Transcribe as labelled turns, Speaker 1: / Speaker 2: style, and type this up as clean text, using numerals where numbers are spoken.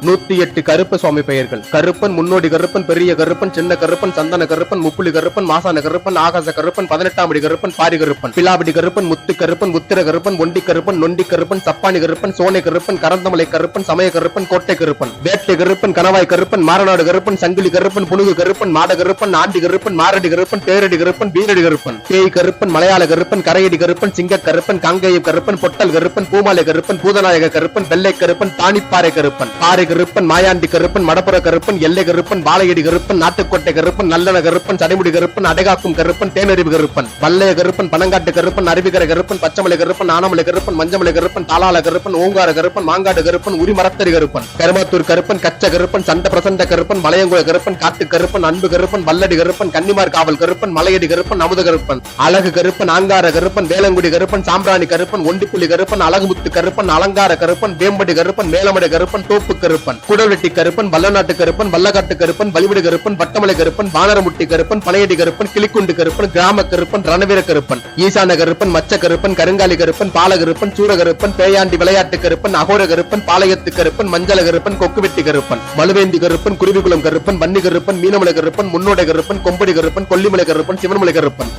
Speaker 1: 108 கருப்ப சுவாமி பெயர்கள். கருப்பன், முன்னோடி கருப்பன், பெரிய கருப்பன், சின்ன கருப்பன், சந்தன கருப்பன், முப்புலி கருப்பன், மாசான கருப்பன், ஆகாச கருப்பன், 18ஆம் அடி கருப்பன், பாரி கருப்பன், பிலாபடி கருப்பன், முத்து கருப்பன், உத்திர கருப்பன், ஒண்டி கருப்பன், நொண்டி கருப்பன், சப்பானி கருப்பன், சோனை கருப்பன், கரந்தமலை கருப்பன், சமய கருப்பன், கோட்டை கருப்பன், வேட்டை கருப்பன், கணவாய் கருப்பன், மாரநாடு கருப்பன், சங்கிலி கருப்பன், புனுகு கருப்பன், மாட கருப்பன், ஆண்டி கருப்பன், மாரடி கருப்பன், தேரடி கருப்பன், வீரடி கருப்பன், பேய் கருப்பன், மலையாள கருப்பன், கரையடி கருப்பன், சிங்க கருப்பன், காங்கேயம் கருப்பன், பொட்டல் கருப்பன், பூமாலை கருப்பன், பூதநாயக கருப்பன், வெள்ளை கருப்பன், தானிப்பாறை கருப்பன், பாறை கருப்பன், மாயாண்டி கருப்பன், மடப்புற கருப்பன், எல்லை கருப்பன், வாழையடி கருப்பன், நாட்டுக்கோட்டை கருப்பன், நல்லன கருப்பன், சடைமுடி கருப்பன், அடைகாக்கும் கருப்பன், தேனறிவு கருப்பன், வல்லைய கருப்பன், பனங்காட்டு கருப்பன், அருவிகரை கருப்பன், பச்சமலை கருப்பன், ஆனமலை கருப்பன், மஞ்சமலை கருப்பன், தாளாள கருப்பன், ஓங்கார கருப்பன், மாங்காடு கருப்பன், உரிமரத்தரி கருப்பன், கருமாத்தூர் கருப்பன், கச்ச கருப்பன், சண்ட பிரசண்ட கருப்பன், மலையங்குள கருப்பன், காட்டு கருப்பன், அன்பு கருப்பன், வல்லடி கருப்பன், கன்னிமார் காவல் கருப்பன், மலையடி கருப்பன், அமுத கருப்பன், அழகு கருப்பன், ஆங்கார கருப்பன், வேலங்குடி கருப்பன், சாம்பிராணி கருப்பன், ஒண்டிப்புலி கருப்பன், அழகுமுத்து கருப்பன், அலங்கார கருப்பன், வேம்படி கருப்பன், மேலமடை கருப்பன், தோப்பு கருப்பன், குடவெட்டி கருப்பன், வல்லநாட்டு கருப்பன், வல்லகாட்டு கருப்பன், வலிவிடு கருப்பன், வட்டமலை கருப்பன், வானரமுட்டி கருப்பன், பனையடி கருப்பன், கிளிக்குண்டு கருப்பன், கிராம கருப்பன், ரணவீர கருப்பன், ஈசான கருப்பன், மச்ச கருப்பன், கருங்காலி கருப்பன், பால கருப்பன், சூர கருப்பன், பேயாண்டி விளையாட்டு கருப்பன், அகோர கருப்பன், பாளையத்து கருப்பன், மஞ்சள கருப்பன், கொக்குவெட்டி கருப்பன், மலுவேந்தி கருப்பன், குருவிகுளம் கருப்பன், வன்னி கருப்பன், மீனமலை கருப்பன், முன்னோடை கருப்பன், கொம்படி கருப்பன், கொல்லிமலை கருப்பன், சிவன்மலை கருப்பன்.